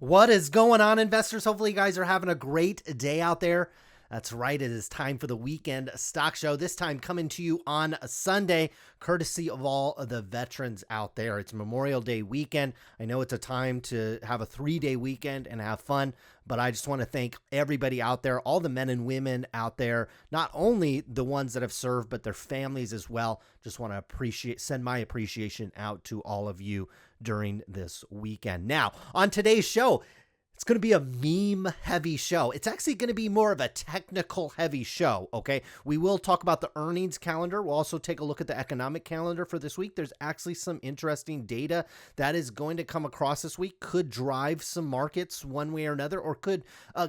What is going on, investors? Hopefully you guys are having a great day out there. That's right. It is time for the weekend stock show. This time coming to you on a Sunday, courtesy of all of the veterans out there. It's Memorial Day weekend. I know it's a time to have a 3-day weekend and have fun, but I just want to thank everybody out there, all the men and women out there, not only the ones that have served, but their families as well. Just want to send my appreciation out to all of you during this weekend. Now, on today's show, it's going to be a meme-heavy show. It's actually going to be more of a technical-heavy show, okay? We will talk about the earnings calendar. We'll also take a look at the economic calendar for this week. There's actually some interesting data that is going to come across this week, could drive some markets one way or another, or could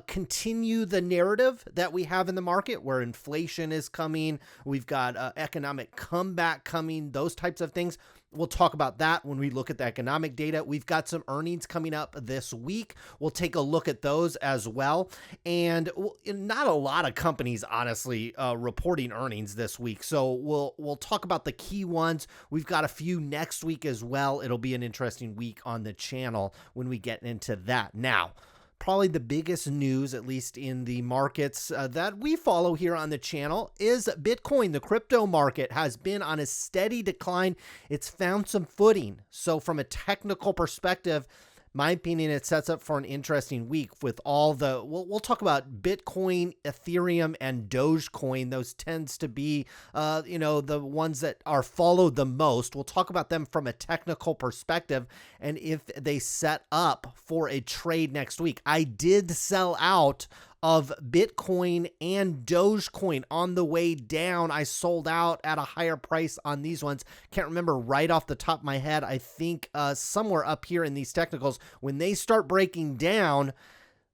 continue the narrative that we have in the market where inflation is coming, we've got economic comeback coming, those types of things. We'll talk about that when we look at the economic data. We've got some earnings coming up this week. We'll take a look at those as well. And not a lot of companies, honestly, reporting earnings this week. So we'll talk about the key ones. We've got a few next week as well. It'll be an interesting week on the channel when we get into that. Now, probably the biggest news, at least in the markets that we follow here on the channel, is Bitcoin. The crypto market has been on a steady decline. It's found some footing. So from a technical perspective, my opinion, it sets up for an interesting week with all the, we'll talk about Bitcoin, Ethereum, and Dogecoin. Those tends to be, the ones that are followed the most. We'll talk about them from a technical perspective and if they set up for a trade next week. I did sell out of Bitcoin and Dogecoin on the way down. I sold out at a higher price on these ones. Can't remember right off the top of my head. I think somewhere up here in these technicals, when they start breaking down,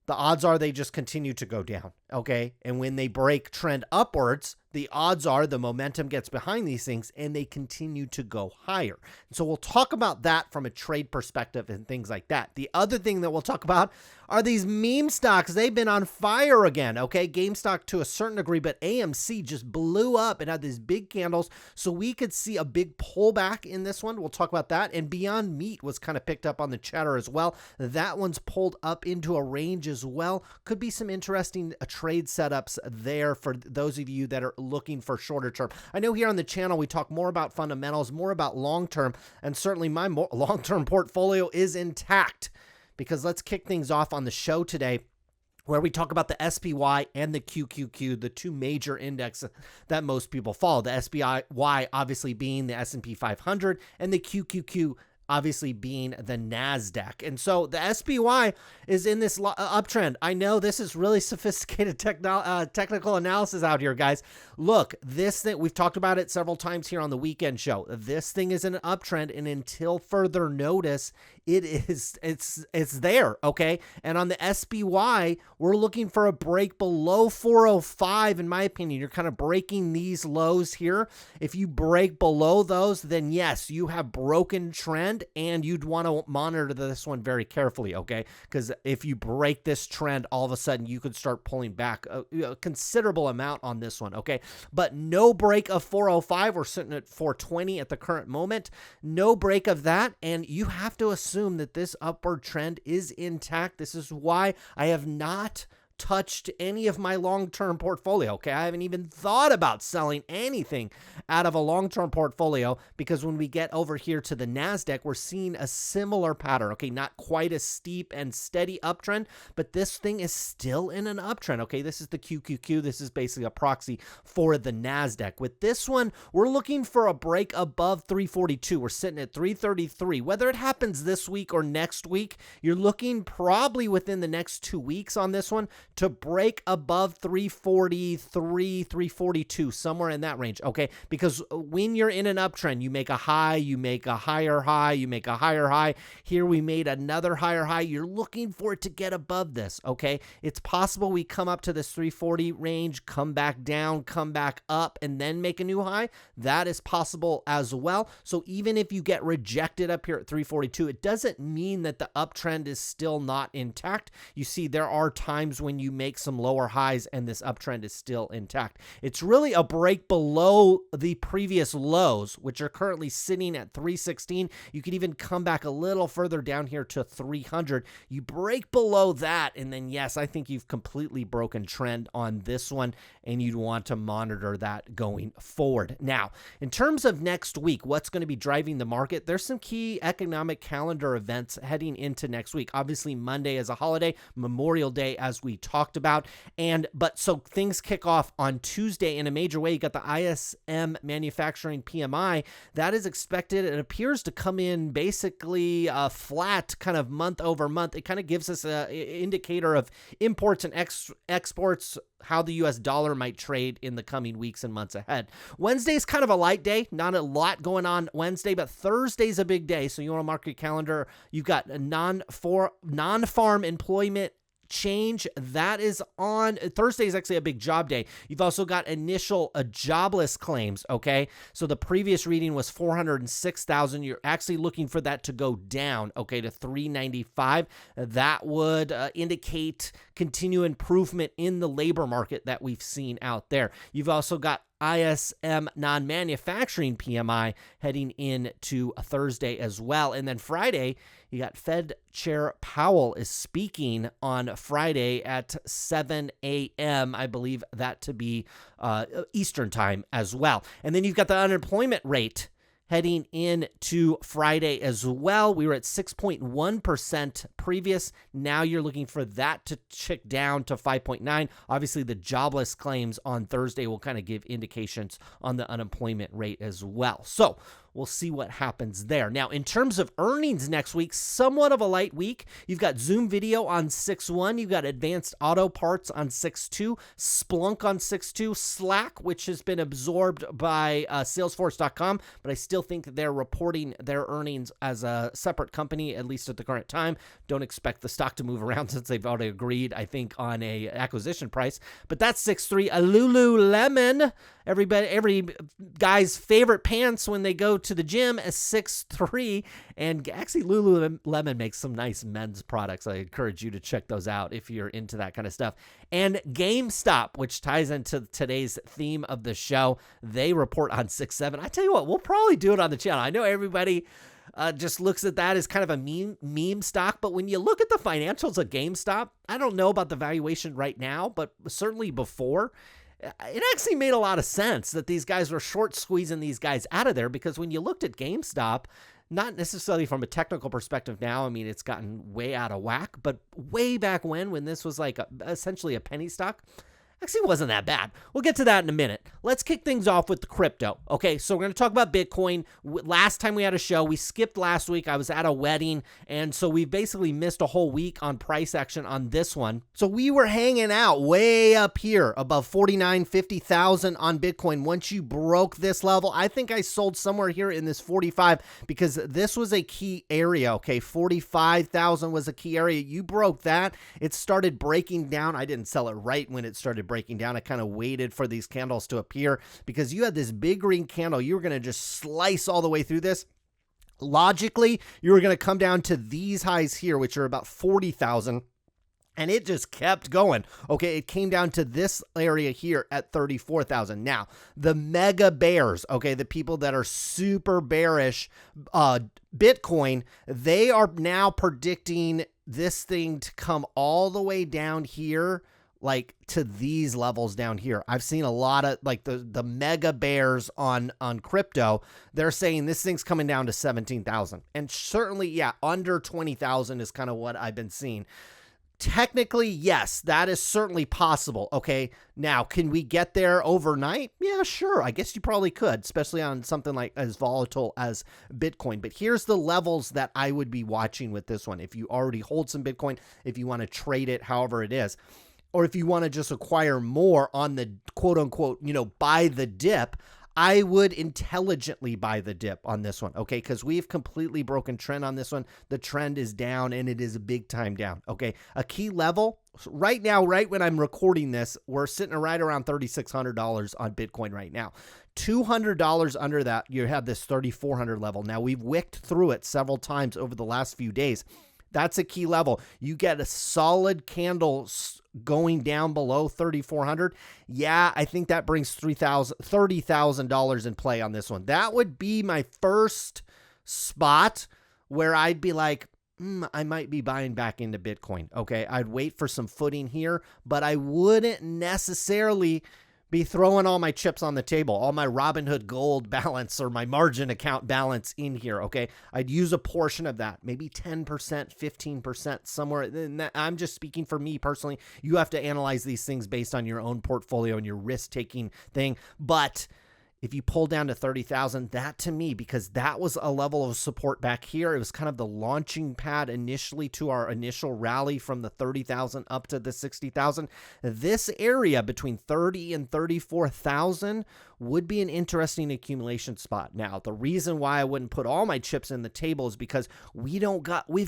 the odds are they just continue to go down, okay? And when they break trend upwards, the odds are the momentum gets behind these things and they continue to go higher. And so we'll talk about that from a trade perspective and things like that. The other thing that we'll talk about are these meme stocks. They've been on fire again, okay? Gamestop to a certain degree, but AMC just blew up and had these big candles. So we could see a big pullback in this one. We'll talk about that. And Beyond Meat was kind of picked up on the chatter as well. That one's pulled up into a range as well. Could be some interesting trade setups there for those of you that are looking for shorter term. I know here on the channel we talk more about fundamentals, more about long-term, and certainly my long-term portfolio is intact, because let's kick things off on the show today where we talk about the SPY and the QQQ, the two major indexes that most people follow. The SPY obviously being the S&P 500 and the QQQ obviously being the NASDAQ. And so the SPY is in this uptrend. I know this is really sophisticated technical analysis out here, guys. Look, this thing, we've talked about it several times here on the weekend show. This thing is in an uptrend, and until further notice, it's there, okay? And on the SPY, we're looking for a break below 405, in my opinion. You're kind of breaking these lows here. If you break below those, then yes, you have broken trend, and you'd want to monitor this one very carefully, okay? Because if you break this trend, all of a sudden you could start pulling back a considerable amount on this one, okay? But no break of 405. We're sitting at 420 at the current moment. No break of that, and you have to assume that this upward trend is intact. This is why I have not touched any of my long-term portfolio, okay? I haven't even thought about selling anything out of a long-term portfolio, because when we get over here to the NASDAQ, we're seeing a similar pattern, okay? Not quite a steep and steady uptrend, but this thing is still in an uptrend, okay? This is the QQQ. This is basically a proxy for the NASDAQ. With this one, we're looking for a break above 342. We're sitting at 333. Whether it happens this week or next week, you're looking probably within the next 2 weeks on this one to break above 343, 342, somewhere in that range, okay? Because when you're in an uptrend, you make a high, you make a higher high, you make a higher high. Here we made another higher high. You're looking for it to get above this, okay? It's possible we come up to this 340 range, come back down, come back up, and then make a new high. That is possible as well. So even if you get rejected up here at 342, it doesn't mean that the uptrend is still not intact. You see, there are times when you make some lower highs and this uptrend is still intact. It's really a break below the previous lows, which are currently sitting at 316. You could even come back a little further down here to 300. You break below that, and then yes, I think you've completely broken trend on this one, and you'd want to monitor that going forward. Now, in terms of next week, what's going to be driving the market? There's some key economic calendar events heading into next week. Obviously, Monday is a holiday, Memorial Day, as we talked about, but so things kick off on Tuesday in a major way. You got the ISM manufacturing PMI that is expected. It appears to come in basically flat, kind of month over month. It kind of gives us an indicator of imports and exports, how the US dollar might trade in the coming weeks and months ahead. Wednesday's kind of a light day, not a lot going on Wednesday, but Thursday's a big day. So you want to mark your calendar. You've got a non-farm employment change that is on Thursday. Is actually a big job day. You've also got initial jobless claims. Okay, so the previous reading was 406,000. You're actually looking for that to go down, okay, to 395. That would indicate continued improvement in the labor market that we've seen out there. You've also got ISM non-manufacturing PMI heading into a Thursday as well. And then Friday, you got Fed Chair Powell is speaking on Friday at 7 a.m. I believe that to be Eastern time as well. And then you've got the unemployment rate heading into Friday as well. We were at 6.1% previous. Now you're looking for that to tick down to 5.9. Obviously, the jobless claims on Thursday will kind of give indications on the unemployment rate as well. So we'll see what happens there. Now, in terms of earnings next week, somewhat of a light week. You've got Zoom Video on 6.1. You've got Advanced Auto Parts on 6.2. Splunk on 6.2. Slack, which has been absorbed by Salesforce.com, but I still think they're reporting their earnings as a separate company, at least at the current time. Don't expect the stock to move around since they've already agreed, I think, on a acquisition price. But that's 6.3. Lululemon, every guy's favorite pants when they go to the gym, is 6.3. And actually, Lululemon makes some nice men's products. I encourage you to check those out if you're into that kind of stuff. And Gamestop, which ties into today's theme of the show, they report on 6.7. I tell you what, we'll probably do it on the channel. I know everybody just looks at that as kind of a meme stock, but when you look at the financials of GameStop, I don't know about the valuation right now, but certainly before, it actually made a lot of sense that these guys were short squeezing these guys out of there, because when you looked at GameStop, not necessarily from a technical perspective now, I mean, it's gotten way out of whack, but way back when this was like essentially a penny stock, actually wasn't that bad. We'll get to that in a minute. Let's kick things off with the crypto. Okay, so we're going to talk about Bitcoin. Last time we had a show, we skipped last week. I was at a wedding, and so we basically missed a whole week on price action on this one. So we were hanging out way up here above 49, 50,000 on Bitcoin. Once you broke this level, I think I sold somewhere here in this 45 because this was a key area, okay? 45,000 was a key area. You broke that. It started breaking down. I didn't sell it right when it started breaking down. I kind of waited for these candles to appear because you had this big green candle. You were going to just slice all the way through this. Logically, you were going to come down to these highs here, which are about 40,000. And it just kept going. Okay, it came down to this area here at 34,000. Now, the mega bears, okay, the people that are super bearish Bitcoin, they are now predicting this thing to come all the way down here, like to these levels down here. I've seen a lot of like the mega bears on crypto. They're saying this thing's coming down to 17,000. And certainly, yeah, under 20,000 is kind of what I've been seeing. Technically, yes, that is certainly possible. Okay, now, can we get there overnight? Yeah, sure. I guess you probably could, especially on something like as volatile as Bitcoin. But here's the levels that I would be watching with this one. If you already hold some Bitcoin, if you want to trade it, however it is, or if you want to just acquire more on the quote unquote, buy the dip, I would intelligently buy the dip on this one, okay? Because we've completely broken trend on this one. The trend is down, and it is a big time down, okay? A key level, right now, right when I'm recording this, we're sitting right around $3,600 on Bitcoin right now. $200 under that, you have this 3,400 level. Now, we've wicked through it several times over the last few days. That's a key level. You get a solid candle going down below 3,400. Yeah, I think that brings $30,000 in play on this one. That would be my first spot where I'd be like, I might be buying back into Bitcoin. Okay, I'd wait for some footing here, but I wouldn't necessarily be throwing all my chips on the table, all my Robinhood Gold balance or my margin account balance in here, okay? I'd use a portion of that, maybe 10%, 15%, somewhere. I'm just speaking for me personally. You have to analyze these things based on your own portfolio and your risk-taking thing, but if you pull down to 30,000, that to me, because that was a level of support back here, it was kind of the launching pad initially to our initial rally from the 30,000 up to the 60,000. This area between 30 and 34,000 would be an interesting accumulation spot. Now, the reason why I wouldn't put all my chips in the table is because we've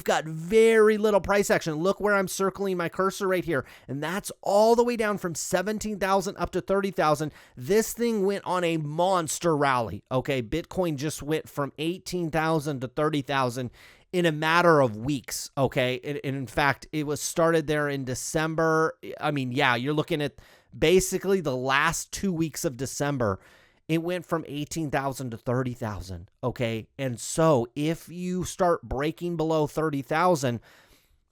got very little price action. Look where I'm circling my cursor right here, and that's all the way down from 17,000 up to 30,000. This thing went on a monster rally. Okay, Bitcoin just went from 18,000 to 30,000 in a matter of weeks. Okay, and in fact, it was started there in December. I mean, yeah, you're looking at basically the last 2 weeks of December. It went from 18,000 to 30,000. Okay, and so if you start breaking below 30,000,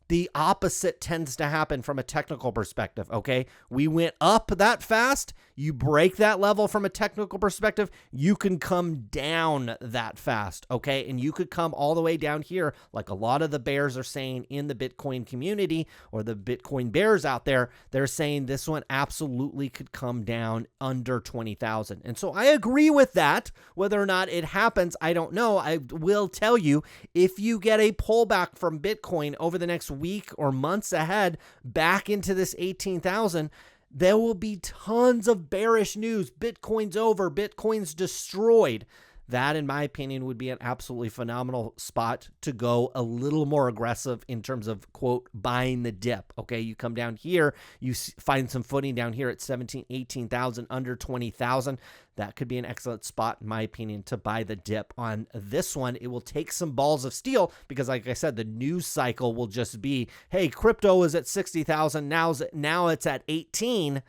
the opposite tends to happen from a technical perspective, okay? We went up that fast. You break that level from a technical perspective, you can come down that fast, okay? And you could come all the way down here, like a lot of the bears are saying in the Bitcoin community, or the Bitcoin bears out there, they're saying this one absolutely could come down under 20,000. And so I agree with that. Whether or not it happens, I don't know. I will tell you, if you get a pullback from Bitcoin over the next week or months ahead back into this 18,000, there will be tons of bearish news. Bitcoin's over. Bitcoin's destroyed. That, in my opinion, would be an absolutely phenomenal spot to go a little more aggressive in terms of, quote, buying the dip. Okay, you come down here, you find some footing down here at 17, 18,000, under 20,000. That could be an excellent spot, in my opinion, to buy the dip on this one. It will take some balls of steel because, like I said, the news cycle will just be, hey, crypto is at 60,000, now it's at 18.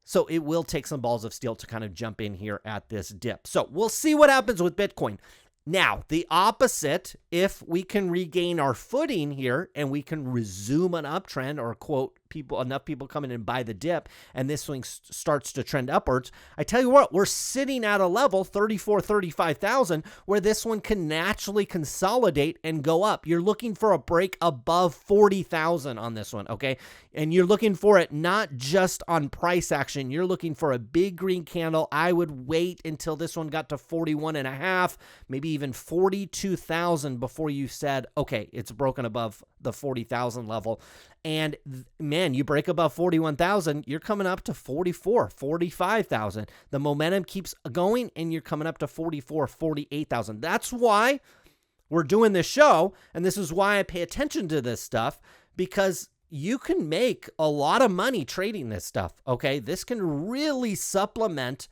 So it will take some balls of steel to kind of jump in here at this dip. So we'll see what happens with Bitcoin. Now, the opposite, if we can regain our footing here and we can resume an uptrend, or quote, enough people come in and buy the dip, and this thing starts to trend upwards, I tell you what, we're sitting at a level 35,000 where this one can naturally consolidate and go up. You're looking for a break above 40,000 on this one, okay? And you're looking for it not just on price action. You're looking for a big green candle. I would wait until this one got to 41.5, maybe even 42,000 before you said, okay, it's broken above the 40,000 level. And man, you break above 41,000, you're coming up to 44, 45,000. The momentum keeps going and you're coming up to 44, 48,000. That's why we're doing this show. And this is why I pay attention to this stuff, because you can make a lot of money trading this stuff. Okay. This can really supplement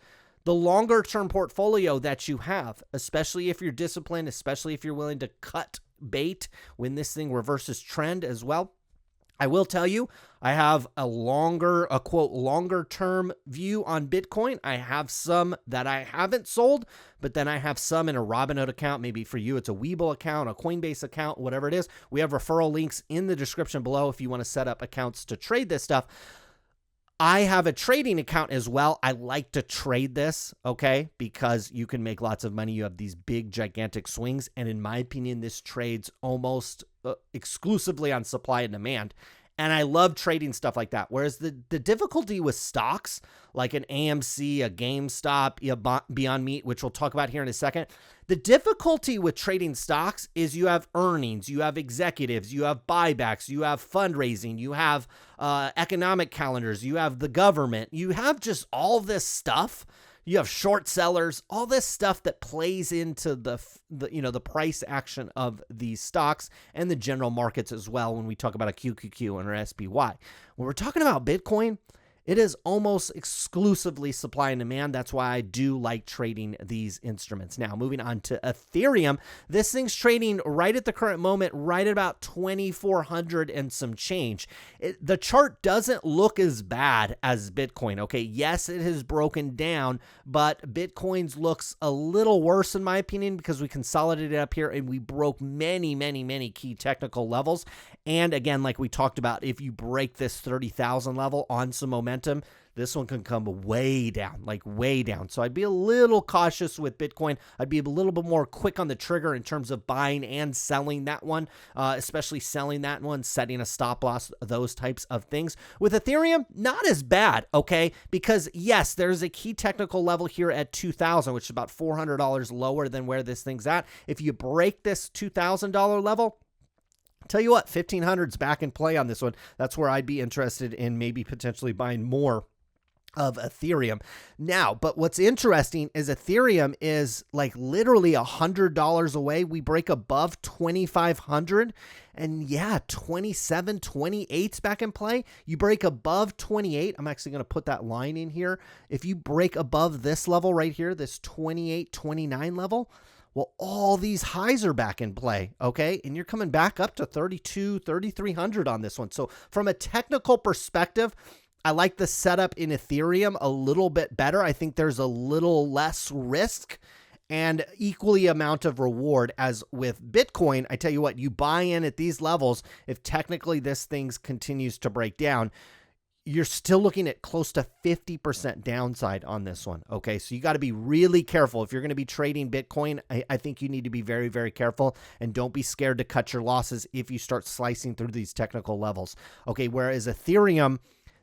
the longer term portfolio that you have, especially if you're disciplined, especially if you're willing to cut bait when this thing reverses trend as well. I will tell you, I have a quote, longer term view on Bitcoin. I have some that I haven't sold, but then I have some in a Robinhood account. Maybe for you, it's a Webull account, a Coinbase account, whatever it is. We have referral links in the description below if you want to set up accounts to trade this stuff. I have a trading account as well. I like to trade this, okay, because you can make lots of money. You have these big, gigantic swings. And in my opinion, this trades almost exclusively on supply and demand. And I love trading stuff like that. Whereas the difficulty with stocks, like an AMC, a Gamestop, a Beyond Meat, which we'll talk about here in a second, the difficulty with trading stocks is you have earnings, you have executives, you have buybacks, you have fundraising, you have economic calendars, you have the government, you have just all this stuff. You have short sellers, all this stuff that plays into the price action of these stocks and the general markets as well when we talk about a QQQ and an SPY. When we're talking about Bitcoin, It is almost exclusively supply and demand. That's why I do like trading these instruments. Now, moving on to Ethereum, this thing's trading right at the current moment, right at about 2,400 and some change. The chart doesn't look as bad as Bitcoin. Okay, yes, it has broken down, but Bitcoin's looks a little worse in my opinion because we consolidated up here and we broke many, many, many key technical levels. And again, like we talked about, if you break this 30,000 level on some momentum, this one can come way down, like way down. So I'd be a little cautious with Bitcoin. I'd be a little bit more quick on the trigger in terms of buying and selling that one, especially selling that one, setting a stop loss, those types of things. With Ethereum, not as bad, okay? Because yes, there's a key technical level here at 2,000, which is about $400 lower than where this thing's at. If you break this $2,000 level, tell you what, 1,500's back in play on this one. That's where I'd be interested in maybe potentially buying more of Ethereum. Now, but what's interesting is Ethereum is like literally $100 away. We break above 2,500 and yeah, 27, 28's back in play. You break above 28. I'm actually going to put that line in here. If you break above this level right here, this 28, 29 level, well, all these highs are back in play, okay? And you're coming back up to 32, 3,300 on this one. So from a technical perspective, I like the setup in Ethereum a little bit better. I think there's a little less risk and equally amount of reward as with Bitcoin. I tell you what, you buy in at these levels, if technically this thing continues to break down, you're still looking at close to 50% downside on this one. Okay, so you got to be really careful. If you're going to be trading Bitcoin, I think you need to be very, very careful and don't be scared to cut your losses if you start slicing through these technical levels. Okay, whereas Ethereum,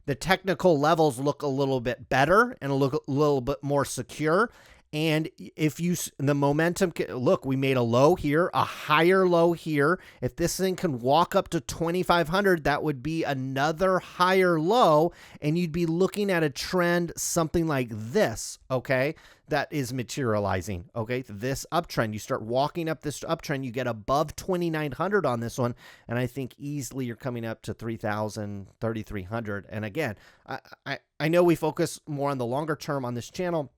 the technical levels look a little bit better and look a little bit more secure. And if you, the momentum, look, we made a low here, a higher low here. If this thing can walk up to 2,500, that would be another higher low. And you'd be looking at a trend, something like this, okay, that is materializing, okay? This uptrend, you start walking up this uptrend, you get above 2,900 on this one. And I think easily you're coming up to 3,000, 3,300. And again, I know we focus more on the longer term on this channel,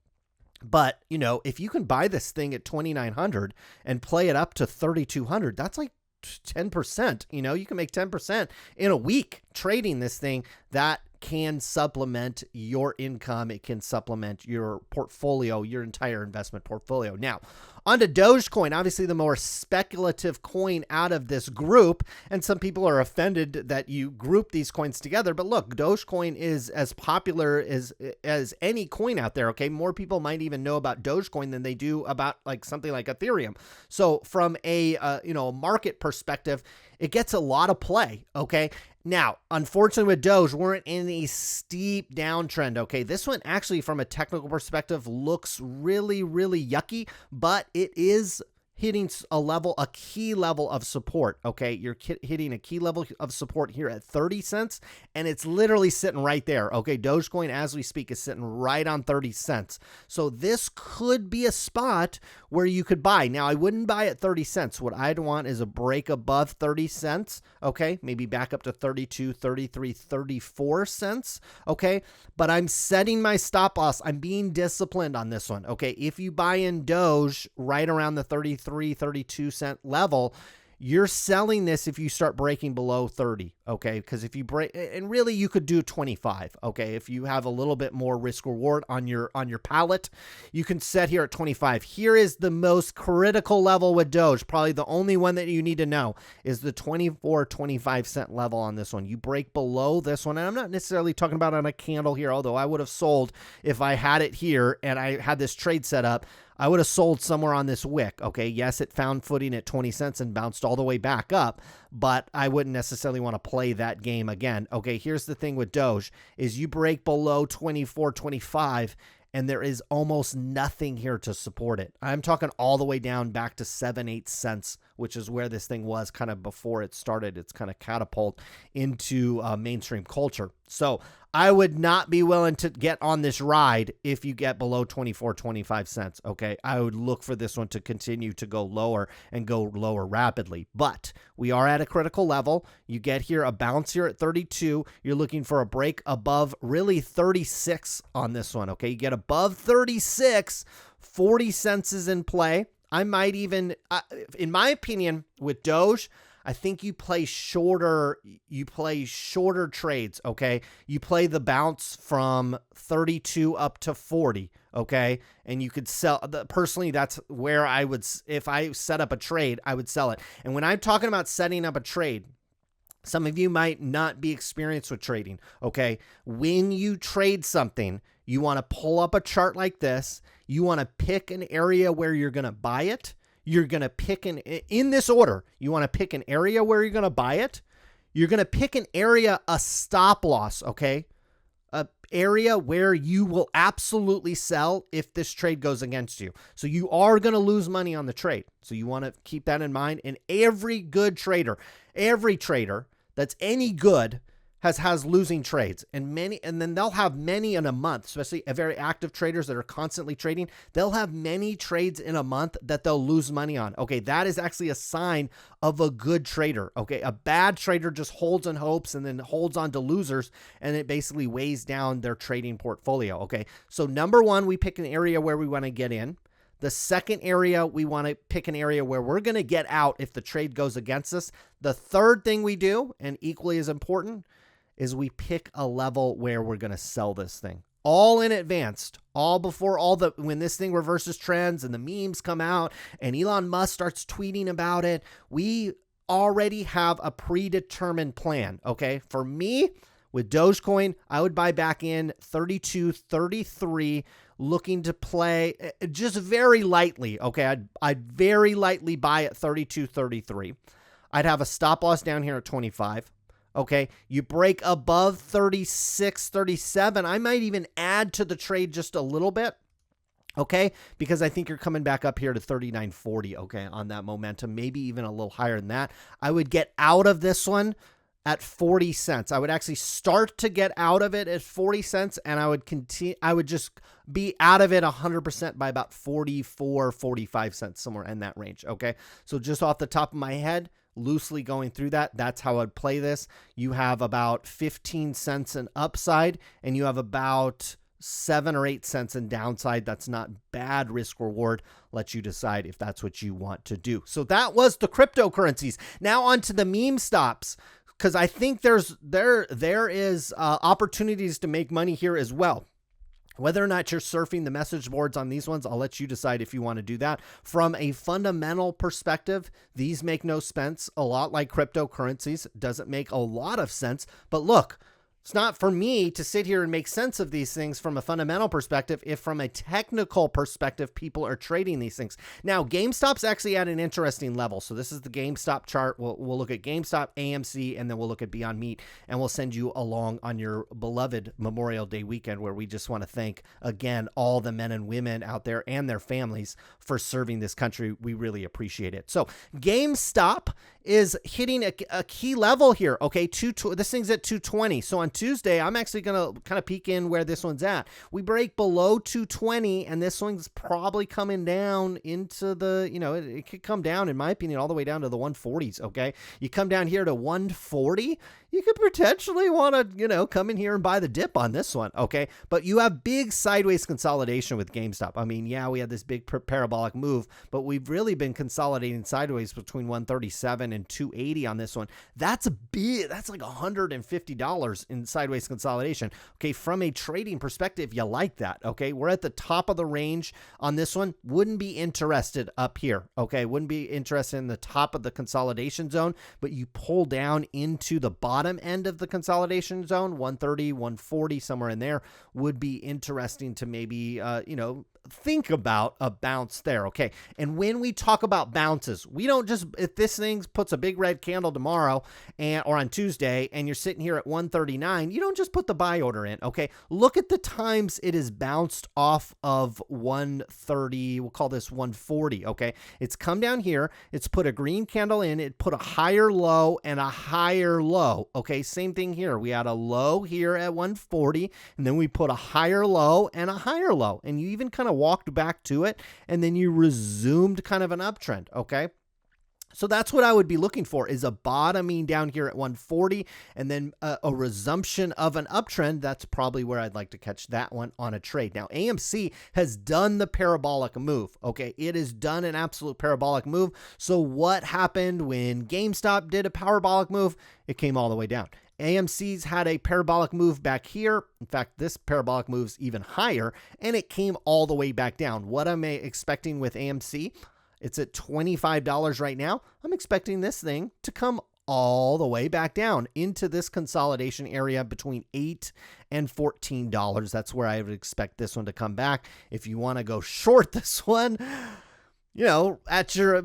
but, you know, if you can buy this thing at 2,900 and play it up to 3,200, that's like 10%. You know, you can make 10% in a week trading this thing. That can supplement your income. It can supplement your portfolio, your entire investment portfolio. Now, on to Dogecoin, obviously the more speculative coin out of this group. And some people are offended that you group these coins together. But look, Dogecoin is as popular as any coin out there. Okay, more people might even know about Dogecoin than they do about like something like Ethereum. So from a market perspective, it gets a lot of play. Okay. Now, unfortunately with Doge, we're in a steep downtrend, okay? This one actually from a technical perspective looks really, really yucky, but it is hitting a key level of support, okay? You're hitting a key level of support here at 30 cents, and it's literally sitting right there, okay? Dogecoin, as we speak, is sitting right on 30 cents. So this could be a spot where you could buy. Now, I wouldn't buy at 30 cents. What I'd want is a break above 30 cents, okay? Maybe back up to 32, 33, 34 cents, okay? But I'm setting my stop loss. I'm being disciplined on this one, okay? If you buy in Doge right around the 32 cent level, you're selling this if you start breaking below 30, okay? Because if you break, and really you could do 25, okay? If you have a little bit more risk reward on your palette, you can set here at 25. Here is the most critical level with Doge. Probably the only one that you need to know is the 24, 25 cent level on this one. You break below this one, and I'm not necessarily talking about on a candle here, although I would have sold if I had it here and I had this trade set up. I would have sold somewhere on this wick, okay? Yes, it found footing at 20 cents and bounced all the way back up, but I wouldn't necessarily want to play that game again. Okay, here's the thing with Doge, is you break below 24, 25, and there is almost nothing here to support it. I'm talking all the way down back to 7-8 cents, which is where this thing was kind of before it started its kind of catapult into mainstream culture. So I would not be willing to get on this ride if you get below 24, 25 cents. Okay. I would look for this one to continue to go lower and go lower rapidly, but we are at a critical level. You get here a bounce here at 32. You're looking for a break above really 36 on this one. Okay. You get above 36, 40 cents is in play. I might even, in my opinion, with Doge, I think you play shorter trades, okay? You play the bounce from 32 up to 40, okay? And you could sell, personally, that's where I would, if I set up a trade, I would sell it. And when I'm talking about setting up a trade, some of you might not be experienced with trading, okay? When you trade something, you want to pull up a chart like this. You want to pick an area where you're going to buy it. You're going to pick in this order. You want to pick an area where you're going to buy it. You're going to pick an area, a stop loss, okay? A area where you will absolutely sell if this trade goes against you. So you are going to lose money on the trade. So you want to keep that in mind. And every trader that's any good has losing trades, and then they'll have many in a month, especially very active traders that are constantly trading. They'll have many trades in a month that they'll lose money on. Okay. That is actually a sign of a good trader. Okay. A bad trader just holds on hopes and then holds on to losers, and it basically weighs down their trading portfolio. Okay. So number one, we pick an area where we want to get in. The second area, we want to pick an area where we're going to get out if the trade goes against us. The third thing we do, and equally as important, is we pick a level where we're going to sell this thing. All in advance, all before when this thing reverses trends and the memes come out and Elon Musk starts tweeting about it, we already have a predetermined plan, okay? For me, with Dogecoin, I would buy back in 32, 33, looking to play just very lightly, okay? I'd very lightly buy at 32, 33. I'd have a stop loss down here at 25. Okay, you break above 36, 37. I might even add to the trade just a little bit. Okay, because I think you're coming back up here to 39.40. Okay, on that momentum, maybe even a little higher than that. I would get out of this one at 40 cents. I would actually start to get out of it at 40 cents, and I would continue. I would just be out of it 100% by about 44, 45 cents, somewhere in that range. Okay, so just off the top of my head, loosely going through that's how I'd play this. You have about 15 cents in upside, and you have about 7 or 8 cents in downside. That's not bad risk reward. Let you decide if that's what you want to do. So that was the cryptocurrencies. Now on to the meme stops, because I think there is opportunities to make money here as well. Whether or not you're surfing the message boards on these ones, I'll let you decide if you want to do that. From a fundamental perspective, these make no sense. A lot like cryptocurrencies, doesn't make a lot of sense. But look, it's not for me to sit here and make sense of these things from a fundamental perspective if from a technical perspective, people are trading these things. Now, GameStop's actually at an interesting level. So this is the GameStop chart. We'll look at GameStop, AMC, and then we'll look at Beyond Meat, and we'll send you along on your beloved Memorial Day weekend, where we just want to thank, again, all the men and women out there and their families for serving this country. We really appreciate it. So GameStop is hitting a key level here. Okay, this thing's at 220. So on Tuesday, I'm actually going to kind of peek in where this one's at. We break below 220, and this one's probably coming down into the, it could come down, in my opinion, all the way down to the 140s, okay? You come down here to 140, you could potentially want to, come in here and buy the dip on this one, okay? But you have big sideways consolidation with GameStop. I mean, yeah, we had this big parabolic move, but we've really been consolidating sideways between 137 and 280 on this one. That's big. That's like $150 in sideways consolidation. Okay, from a trading perspective, you like that, okay? We're at the top of the range on this one. Wouldn't be interested up here, okay? Wouldn't be interested in the top of the consolidation zone, but you pull down into the bottom end of the consolidation zone, 130, 140, somewhere in there, would be interesting to maybe, think about a bounce there, okay? And when we talk about bounces, we don't just, if this thing puts a big red candle tomorrow or on Tuesday and you're sitting here at 139, you don't just put the buy order in, okay? Look at the times it is bounced off of 130, we'll call this 140, okay? It's come down here, it's put a green candle in, it put a higher low and a higher low, okay? Same thing here. We had a low here at 140, and then we put a higher low and a higher low, and you even kind of walked back to it, and then you resumed kind of an uptrend, okay? So that's what I would be looking for, is a bottoming down here at 140 and then a resumption of an uptrend. That's probably where I'd like to catch that one on a trade. Now, AMC has done the parabolic move, okay? It has done an absolute parabolic move. So what happened when GameStop did a parabolic move? It came all the way down. AMC's had a parabolic move back here. In fact, this parabolic move's even higher, and it came all the way back down. What am I expecting with AMC? It's at $25 right now. I'm expecting this thing to come all the way back down into this consolidation area between $8 and $14. That's where I would expect this one to come back. If you want to go short this one, you know,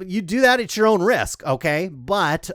you do that at your own risk, okay? But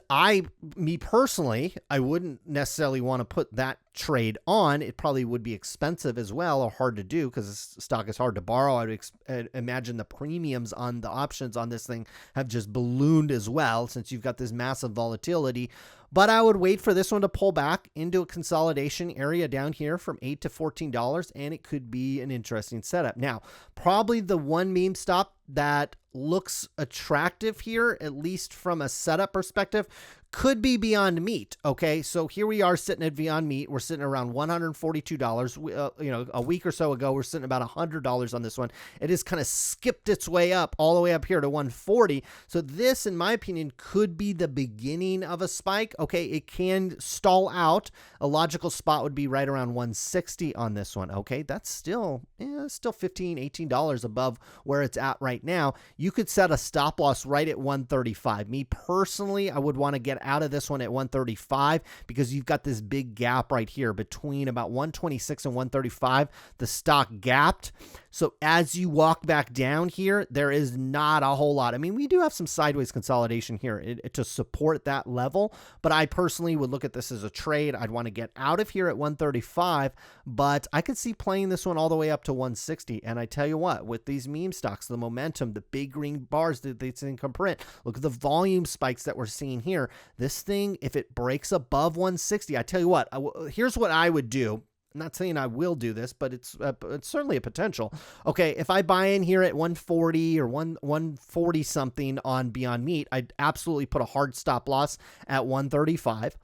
me personally, I wouldn't necessarily want to put that trade on. It probably would be expensive as well, or hard to do because this stock is hard to borrow. I would imagine the premiums on the options on this thing have just ballooned as well, since you've got this massive volatility. But I would wait for this one to pull back into a consolidation area down here from $8 to $14, and it could be an interesting setup. Now, probably the one meme stop that looks attractive here, at least from a setup perspective, could be Beyond Meat. Okay, so here we are sitting at Beyond Meat. We're sitting around $142. You know, a week or so ago, we're sitting about $100 on this one. It has kind of skipped its way up all the way up here to 140. So this, in my opinion, could be the beginning of a spike. Okay, it can stall out. A logical spot would be right around 160 on this one. Okay, that's still $15, $18 above where it's at right now. You could set a stop loss right at 135. Me personally, I would want to get out of this one at 135 because you've got this big gap right here between about 126 and 135. The stock gapped. So as you walk back down here, there is not a whole lot. I mean, we do have some sideways consolidation here to support that level, but I personally would look at this as a trade. I'd want to get out of here at 135, but I could see playing this one all the way up to 160. And I tell you what, with these meme stocks, the momentum, the big green bars that they can print, look at the volume spikes that we're seeing here. This thing, if it breaks above 160, I tell you what, here's what I would do. I'm not saying I will do this, but it's certainly a potential. Okay, if I buy in here at 140 or 140 something on Beyond Meat, I'd absolutely put a hard stop loss at 135.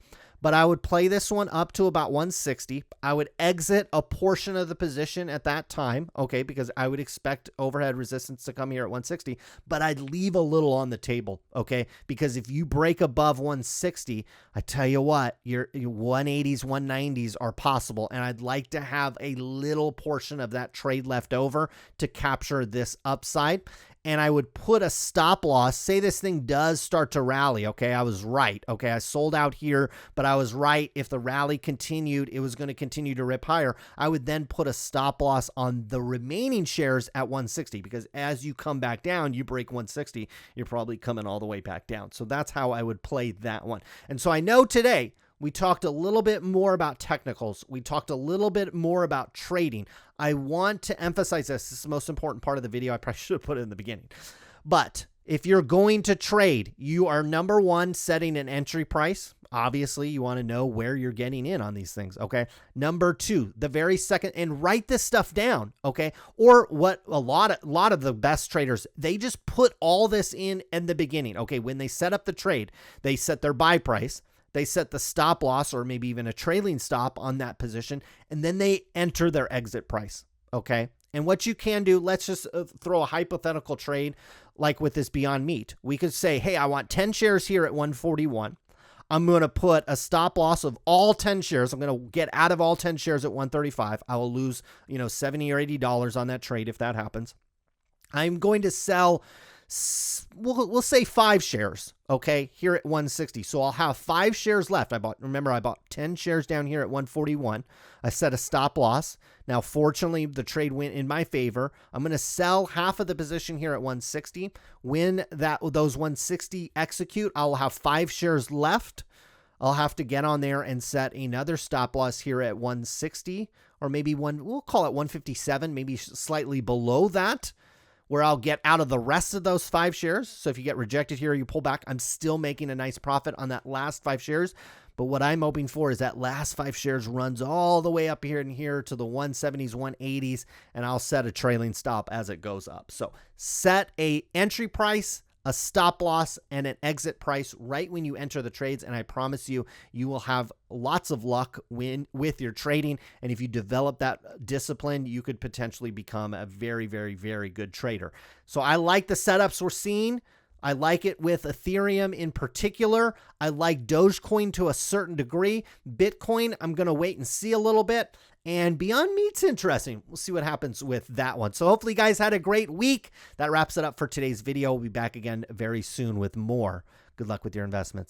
But I would play this one up to about 160. I would exit a portion of the position at that time, okay, because I would expect overhead resistance to come here at 160, but I'd leave a little on the table, okay, because if you break above 160, I tell you what, your 180s, 190s are possible, and I'd like to have a little portion of that trade left over to capture this upside. And I would put a stop loss. Say this thing does start to rally. Okay, I was right. Okay, I sold out here, but I was right. If the rally continued, it was going to continue to rip higher. I would then put a stop loss on the remaining shares at 160, because as you come back down, you break 160, you're probably coming all the way back down. So that's how I would play that one. And so I know today we talked a little bit more about technicals. We talked a little bit more about trading. I want to emphasize this. This is the most important part of the video. I probably should have put it in the beginning. But if you're going to trade, you are, number one, setting an entry price. Obviously, you want to know where you're getting in on these things, okay? Number two, the very second, and write this stuff down, okay? Or what a lot of the best traders, they just put all this in the beginning, okay? When they set up the trade, they set their buy price, they set the stop loss or maybe even a trailing stop on that position, and then they enter their exit price, okay? And what you can do, let's just throw a hypothetical trade like with this Beyond Meat. We could say, hey, I want 10 shares here at 141. I'm going to put a stop loss of all 10 shares. I'm going to get out of all 10 shares at 135. I will lose, $70 or $80 on that trade if that happens. I'm going to sell we'll say 5 shares, okay, here at 160. So I'll have 5 shares left. I bought 10 shares down here at 141. I set a stop loss. Now, fortunately, the trade went in my favor. I'm going to sell half of the position here at 160. When those 160 execute, I'll have 5 shares left. I'll have to get on there and set another stop loss here at 160, or maybe we'll call it 157, maybe slightly below that, where I'll get out of the rest of those 5 shares. So if you get rejected here, you pull back, I'm still making a nice profit on that last 5 shares. But what I'm hoping for is that last 5 shares runs all the way up here and here to the 170s, 180s, and I'll set a trailing stop as it goes up. So set a entry price, a stop loss, and an exit price right when you enter the trades. And I promise you, you will have lots of luck with your trading. And if you develop that discipline, you could potentially become a very, very, very good trader. So I like the setups we're seeing. I like it with Ethereum in particular. I like Dogecoin to a certain degree. Bitcoin, I'm going to wait and see a little bit. And Beyond Meat's interesting. We'll see what happens with that one. So hopefully you guys had a great week. That wraps it up for today's video. We'll be back again very soon with more. Good luck with your investments.